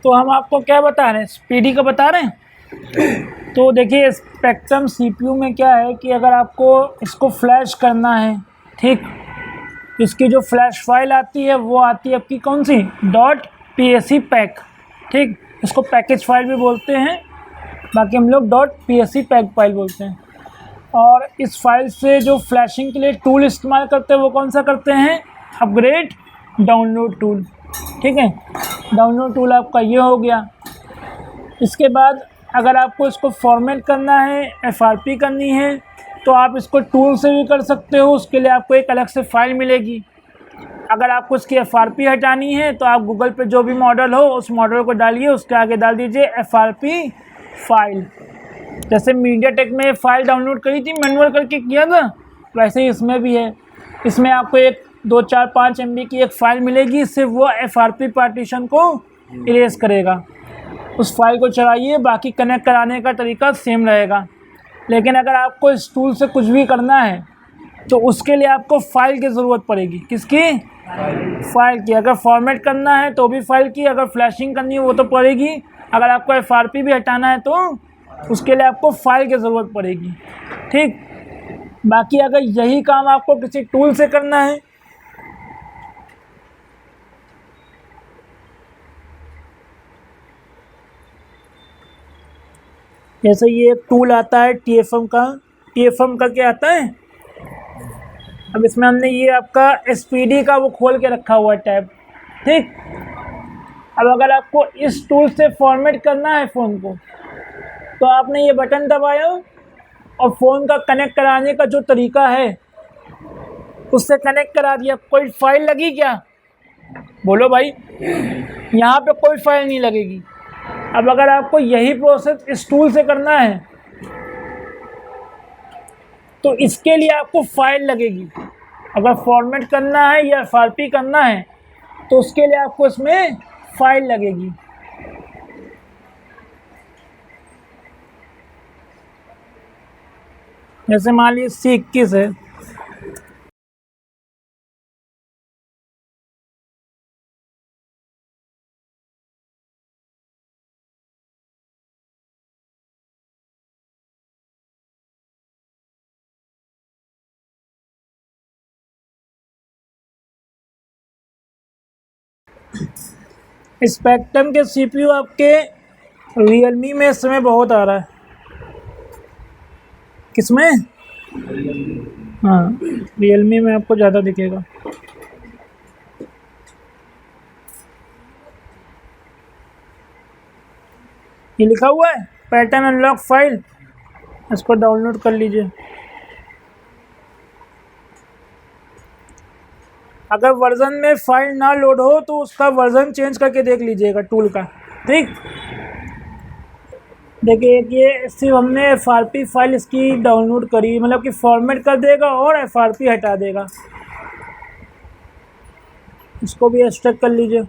तो हम आपको क्या बता रहे हैं, स्पीडी का बता रहे हैं। तो देखिए स्पेक्ट्रम सीपीयू में क्या है कि अगर आपको इसको फ्लैश करना है, ठीक, इसकी जो फ्लैश फाइल आती है वो आती है आपकी कौन सी, .psc पैक, ठीक, इसको पैकेज फाइल भी बोलते हैं, बाकी हम लोग .psc पैक फाइल बोलते हैं। और इस फाइल से जो फ्लैशिंग के लिए टूल इस्तेमाल करते हैं वो कौन सा करते हैं, अपग्रेड डाउनलोड टूल, ठीक है। डाउनलोड टूल आपका ये हो गया। इसके बाद अगर आपको इसको फॉर्मेट करना है, एफआरपी करनी है, तो आप इसको टूल से भी कर सकते हो। उसके लिए आपको एक अलग से फ़ाइल मिलेगी। अगर आपको इसकी एफआरपी हटानी है तो आप गूगल पे जो भी मॉडल हो उस मॉडल को डालिए, उसके आगे डाल दीजिए एफआरपी फाइल। जैसे मीडियाटेक में फ़ाइल डाउनलोड करी थी, मैनुअल करके किया था, वैसे ही इसमें भी है। इसमें आपको एक 2, 4, 5 MB की एक फ़ाइल मिलेगी, इससे वो एफआरपी पार्टीशन को इरेज करेगा। उस फाइल को चलाइए, बाकी कनेक्ट कराने का तरीका सेम रहेगा। लेकिन अगर आपको इस टूल से कुछ भी करना है तो उसके लिए आपको फ़ाइल की ज़रूरत पड़ेगी। किसकी? फ़ाइल की। अगर फॉर्मेट करना है तो भी फ़ाइल की, अगर फ्लैशिंग करनी है वो तो पड़ेगी, अगर आपको एफआरपी भी हटाना है तो उसके लिए आपको फ़ाइल की ज़रूरत पड़ेगी, ठीक। बाकी अगर यही काम आपको किसी टूल से करना है, जैसे ये एक टूल आता है TFM का, TFM करके आता है। अब इसमें हमने ये आपका SPD का वो खोल के रखा हुआ है टैब, ठीक। अब अगर आपको इस टूल से फॉर्मेट करना है फ़ोन को, तो आपने ये बटन दबाया और फ़ोन का कनेक्ट कराने का जो तरीका है उससे कनेक्ट करा दिया। कोई फाइल लगी क्या? बोलो भाई, यहाँ पे कोई फाइल नहीं लगेगी। अब अगर आपको यही प्रोसेस इस टूल से करना है तो इसके लिए आपको फाइल लगेगी। अगर फॉर्मेट करना है या एफआरपी करना है तो उसके लिए आपको इसमें फाइल लगेगी। जैसे मान लीजिए C21 है, स्पेक्ट्रम के CPU आपके रियलमी में इस समय बहुत आ रहा है। किसमें? हाँ, रियलमी में आपको ज़्यादा दिखेगा। ये लिखा हुआ है पैटर्न अनलॉक फाइल, इसको डाउनलोड कर लीजिए। अगर वर्ज़न में फ़ाइल ना लोड हो तो उसका वर्ज़न चेंज करके देख लीजिएगा टूल का, ठीक। देखिए ये सिर्फ हमने एफआरपी फाइल इसकी डाउनलोड करी, मतलब कि फॉर्मेट कर देगा और एफआरपी हटा देगा। इसको भी एक्सट्रैक्ट कर लीजिए।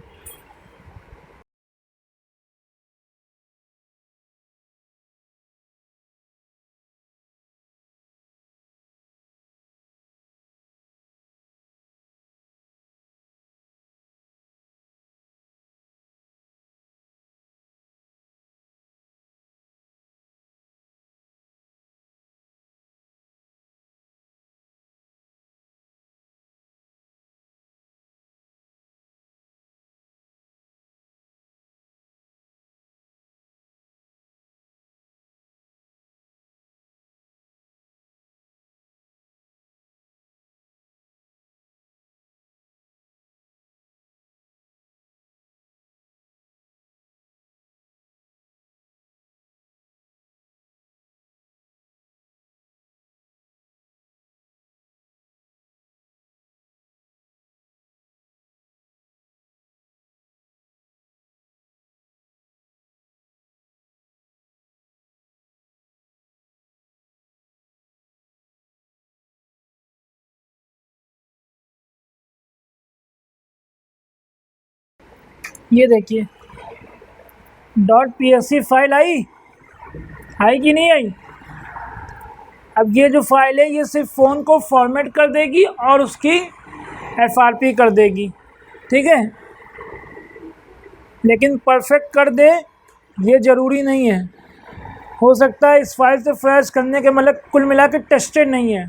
ये देखिए .psc फाइल आई कि नहीं आई? अब ये जो फाइल है ये सिर्फ फ़ोन को फॉर्मेट कर देगी और उसकी एफआरपी कर देगी, ठीक है। लेकिन परफेक्ट कर दे ये ज़रूरी नहीं है। हो सकता है इस फाइल से फ्लैश करने के मतलब कुल मिला के टेस्टेड नहीं है,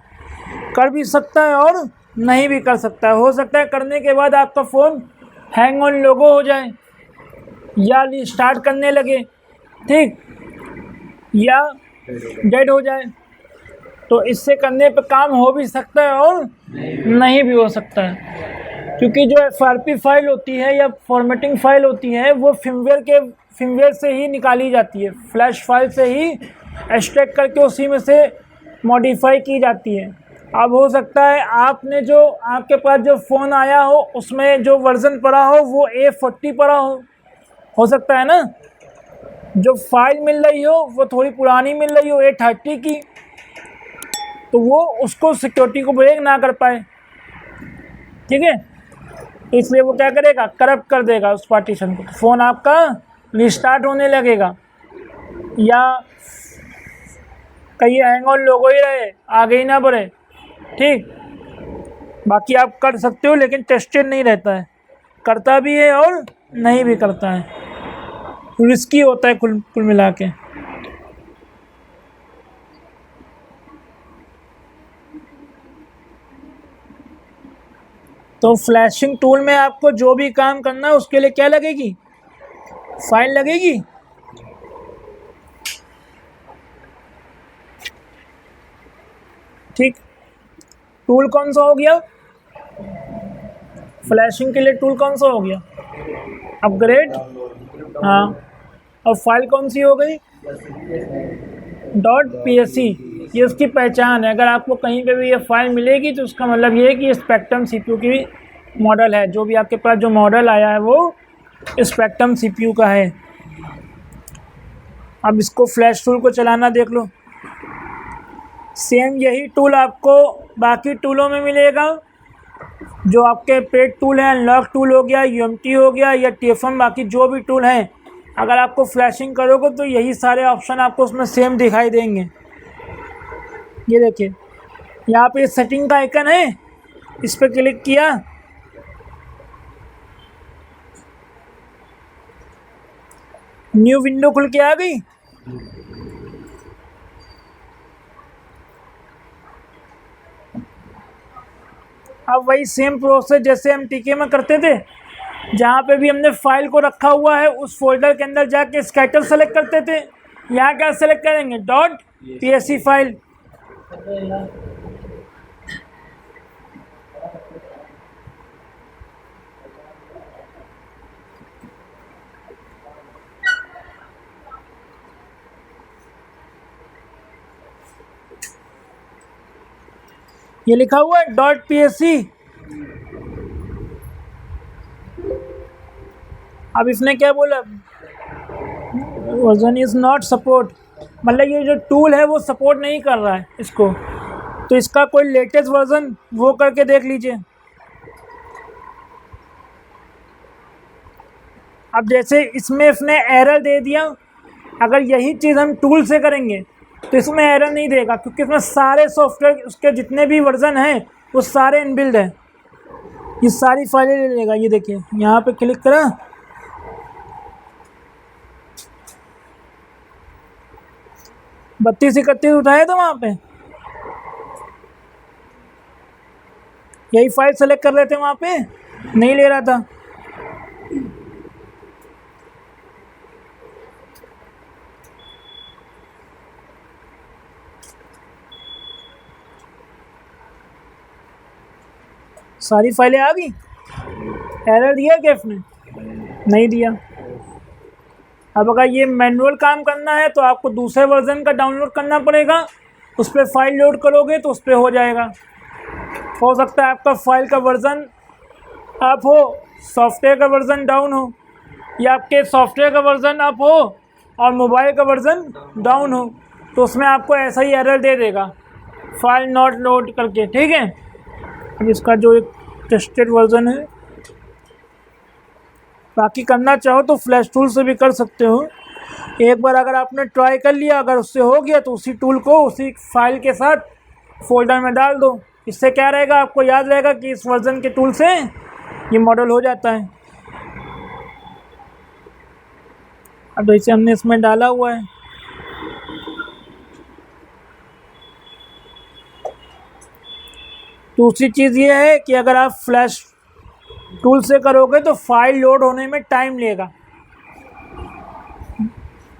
कर भी सकता है और नहीं भी कर सकता है। हो सकता है करने के बाद आपका फ़ोन हैंग ऑन लोगो हो जाए या रिस्टार्ट करने लगे, ठीक, या डेड हो जाए। तो इससे करने पे काम हो भी सकता है और नहीं भी हो सकता है, क्योंकि जो FRP फाइल होती है या फॉर्मेटिंग फाइल होती है वो फिमवेयर से ही निकाली जाती है, फ्लैश फाइल से ही एक्सट्रैक्ट करके उसी में से मॉडिफाई की जाती है। अब हो सकता है आपके पास जो फ़ोन आया हो उसमें जो वर्ज़न पड़ा हो वो A40 पड़ा हो सकता है ना। जो फाइल मिल रही हो वो थोड़ी पुरानी मिल रही हो A30 की, तो वो उसको सिक्योरिटी को ब्रेक ना कर पाए, ठीक है। इसलिए वो क्या करेगा, करप्ट कर देगा उस पार्टीशन को, फ़ोन आपका रिस्टार्ट होने लगेगा या कहीं हैंग ऑन लोगो ही रहे, आगे ही ना बढ़े, ठीक। बाकी आप कर सकते हो लेकिन टेस्टेड नहीं रहता है, करता भी है और नहीं भी करता है, रिस्की होता है कुल मिला के। तो फ्लैशिंग टूल में आपको जो भी काम करना है उसके लिए क्या लगेगी, फाइल लगेगी। ठीक, टूल कौन सा हो गया, फ्लैशिंग के लिए टूल कौन सा हो गया, अपग्रेड, हाँ। और फाइल कौन सी हो गई, .psc, ये उसकी पहचान है। अगर आपको कहीं पे भी ये फाइल मिलेगी तो उसका मतलब ये है कि ये स्पेक्ट्रम CPU की मॉडल है। जो भी आपके पास जो मॉडल आया है वो स्पेक्ट्रम CPU का है। अब इसको फ्लैश टूल को चलाना देख लो, सेम यही टूल आपको बाकी टूलों में मिलेगा। जो आपके पेड टूल हैं, अनलॉक टूल हो गया, UMT हो गया या TFM, बाकी जो भी टूल हैं, अगर आपको फ्लैशिंग करोगे तो यही सारे ऑप्शन आपको उसमें सेम दिखाई देंगे। ये देखिए यहाँ पे सेटिंग का आइकन है, इस पर क्लिक किया, न्यू विंडो खुल के आ गई। अब वही सेम प्रोसेस जैसे हम TK में करते थे, जहाँ पे भी हमने फाइल को रखा हुआ है उस फोल्डर के अंदर जाके स्कैटर सेलेक्ट करते थे। यहाँ क्या सेलेक्ट करेंगे, .psc फाइल। ये लिखा हुआ है .psc। अब इसने क्या बोला, वर्जन इज़ नॉट सपोर्ट, मतलब ये जो टूल है वो सपोर्ट नहीं कर रहा है इसको। तो इसका कोई लेटेस्ट वर्जन वो करके देख लीजिए। अब जैसे इसमें इसने एरर दे दिया, अगर यही चीज़ हम टूल से करेंगे तो इसमें एरर नहीं देगा, क्योंकि इसमें सारे सॉफ्टवेयर उसके जितने भी वर्जन हैं वो सारे इनबिल्ड हैं, ये सारी फाइलें ले लेगा। ये देखिए यहाँ पे क्लिक करा, 32-31 उठाए थे वहाँ पे, यही फाइल सेलेक्ट कर रहे थे, वहाँ पे नहीं ले रहा था। सारी फाइलें आ गई, एरर दिया क्या इसने, नहीं दिया। अब अगर ये मैनुअल काम करना है तो आपको दूसरे वर्जन का डाउनलोड करना पड़ेगा, उस पर फाइल लोड करोगे तो उस पर हो जाएगा। हो सकता है आपका फाइल का वर्जन अप हो, सॉफ्टवेयर का वर्जन डाउन हो, या आपके सॉफ्टवेयर का वर्जन अप हो और मोबाइल का वर्जन डाउन हो, तो उसमें आपको ऐसा ही एरर दे देगा, फाइल नॉट लोड करके, ठीक है। अब इसका जो एक टेस्टेड वर्जन है, बाकी करना चाहो तो फ्लैश टूल से भी कर सकते हो। एक बार अगर आपने ट्राई कर लिया, अगर उससे हो गया तो उसी टूल को उसी फाइल के साथ फोल्डर में डाल दो। इससे क्या रहेगा, आपको याद रहेगा कि इस वर्जन के टूल से ये मॉडल हो जाता है। अब इसे हमने इसमें डाला हुआ है। दूसरी चीज़ ये है कि अगर आप फ्लैश टूल से करोगे तो फाइल लोड होने में टाइम लेगा,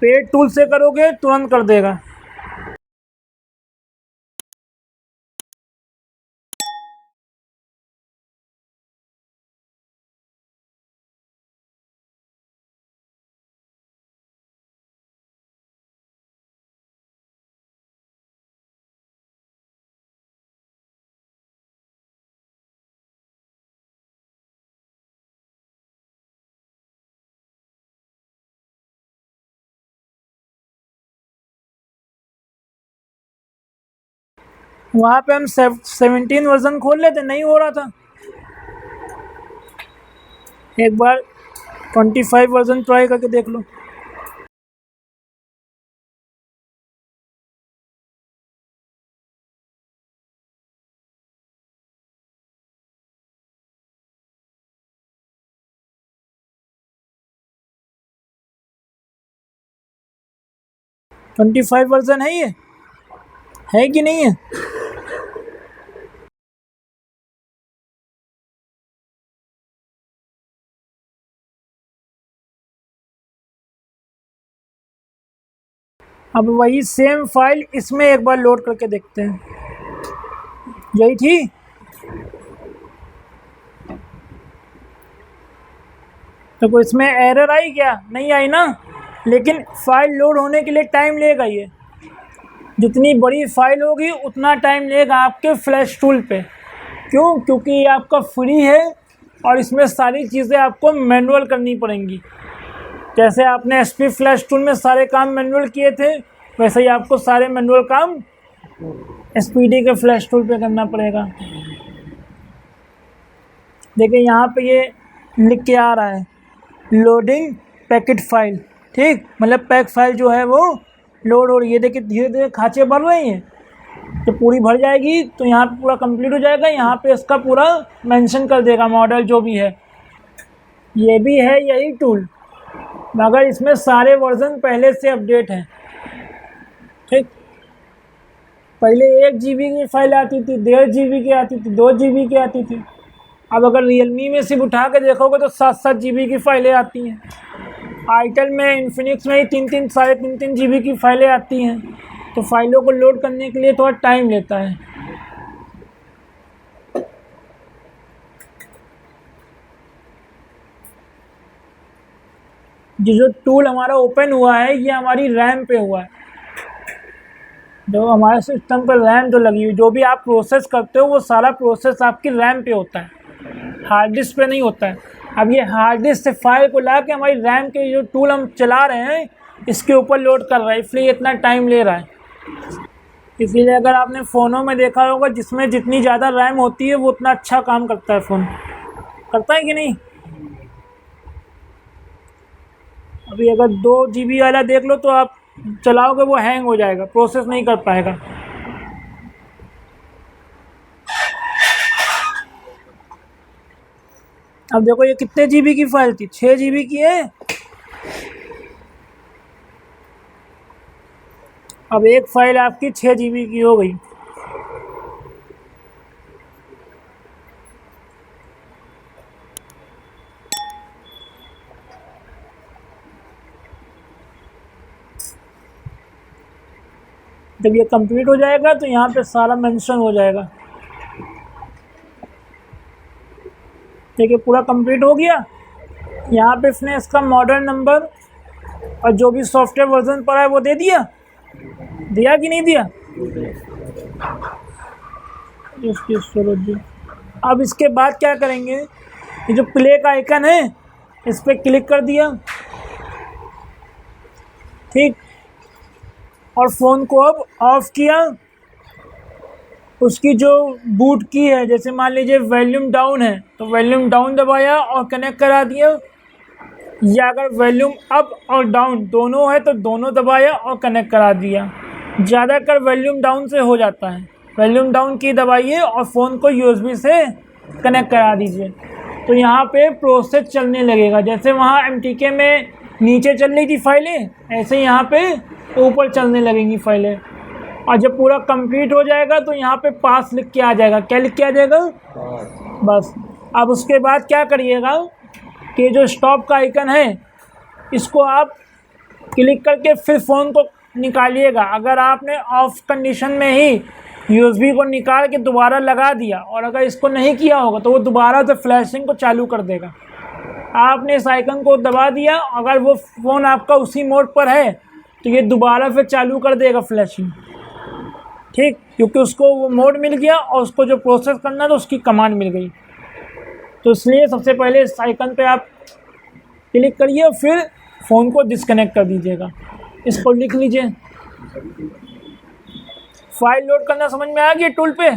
पेड टूल से करोगे तुरंत कर देगा। वहाँ पे हम 17 वर्जन खोल लेते, नहीं हो रहा था। एक बार 25 वर्जन ट्राई करके देख लो। ट्वेंटी 25 वर्जन है, ये है कि नहीं है? अब वही सेम फाइल इसमें एक बार लोड करके देखते हैं। यही थी। तो कोई इसमें एरर आई क्या? नहीं आई ना, लेकिन फाइल लोड होने के लिए टाइम लेगा। ये जितनी बड़ी फाइल होगी उतना टाइम लेगा आपके फ्लैश टूल पे। क्यों? क्योंकि ये आपका फ्री है और इसमें सारी चीज़ें आपको मैनुअल करनी पड़ेंगी। जैसे आपने एसपी फ्लैश टूल में सारे काम मैनुअल किए थे, वैसे ही आपको सारे मैनुअल काम एसपीडी के फ्लैश टूल पे करना पड़ेगा। देखिए यहाँ पे ये लिख के आ रहा है लोडिंग पैकेट फाइल, ठीक, मतलब पैक फाइल जो है वो लोड हो रही है। देखिए धीरे धीरे खाँचे बढ़ रही हैं, तो पूरी भर जाएगी तो यहाँ पे पूरा कंप्लीट हो जाएगा। यहाँ पे इसका पूरा मेंशन कर देगा मॉडल जो भी है। ये भी है यही टूल, मगर इसमें सारे वर्जन पहले से अपडेट हैं, ठीक। पहले 1 GB की फाइल आती थी, 1.5 GB की आती थी, 2 GB की आती थी। अब अगर रियलमी में सिर्फ उठा के देखोगे तो 7-7 GB की फाइलें आती हैं। आईटेल में, इन्फिनिक्स में ही 3-3, साढ़े 3-3 GB की फाइलें आती हैं। तो फाइलों को लोड करने के लिए थोड़ा टाइम लेता है। जो टूल हमारा ओपन हुआ है ये हमारी रैम पे हुआ है। जो हमारे सिस्टम पर रैम जो लगी हुई, जो भी आप प्रोसेस करते हो वो सारा प्रोसेस आपकी रैम पे होता है, हार्ड डिस्क पे नहीं होता है। अब ये हार्ड डिस्क से फाइल को ला के हमारी रैम के जो टूल हम चला रहे हैं इसके ऊपर लोड कर रहा है, इसलिए इतना टाइम ले रहा है। इसीलिए अगर आपने फ़ोनों में देखा होगा जिसमें जितनी ज़्यादा रैम होती है वो उतना अच्छा काम करता है। फ़ोन करता है कि नहीं? अभी अगर 2 GB वाला देख लो तो आप चलाओगे वो हैंग हो जाएगा, प्रोसेस नहीं कर पाएगा। अब देखो ये कितने GB की फाइल थी, 6 GB की है। अब एक फाइल आपकी 6 GB की हो गई। जब ये कंप्लीट हो जाएगा तो यहाँ पे सारा मेंशन हो जाएगा। देखिए पूरा कंप्लीट हो गया। यहाँ पे इसने इसका मॉडल नंबर और जो भी सॉफ्टवेयर वर्जन पड़ा है वो दे दिया कि नहीं दिया? चलो जी। अब इसके बाद क्या करेंगे, ये जो प्ले का आइकन है इस पर क्लिक कर दिया, ठीक, और फ़ोन को अब ऑफ किया। उसकी जो बूट की है, जैसे मान लीजिए वॉल्यूम डाउन है तो वॉल्यूम डाउन दबाया और कनेक्ट करा दिया, या अगर वॉल्यूम अप और डाउन दोनों है तो दोनों दबाया और कनेक्ट करा दिया। ज़्यादातर वॉल्यूम डाउन से हो जाता है, वॉल्यूम डाउन की दबाइए और फ़ोन को USB से कनेक्ट करा दीजिए, तो यहाँ पे प्रोसेस चलने लगेगा। जैसे वहाँ MTK में नीचे चल रही थी फाइलें, ऐसे यहाँ पे ऊपर चलने लगेंगी फाइलें। और जब पूरा कंप्लीट हो जाएगा तो यहाँ पे पास लिख के आ जाएगा। क्या लिख के आ जाएगा? बस। अब उसके बाद क्या करिएगा कि जो स्टॉप का आइकन है इसको आप क्लिक करके फिर फ़ोन को निकालिएगा। अगर आपने ऑफ कंडीशन में ही USB को निकाल के दोबारा लगा दिया और अगर इसको नहीं किया होगा तो वो दोबारा से फ्लैशिंग को चालू कर देगा। आपने इस आइकन को दबा दिया, अगर वो फ़ोन आपका उसी मोड पर है तो ये दोबारा फिर चालू कर देगा फ्लैशिंग, ठीक, क्योंकि उसको वो मोड मिल गया और उसको जो प्रोसेस करना था उसकी कमांड मिल गई। तो इसलिए सबसे पहले इस आइकन पे आप क्लिक करिए और फिर फ़ोन को डिस्कनेक्ट कर दीजिएगा। इसको लिख लीजिए। फाइल लोड करना समझ में आ गया टूल पे?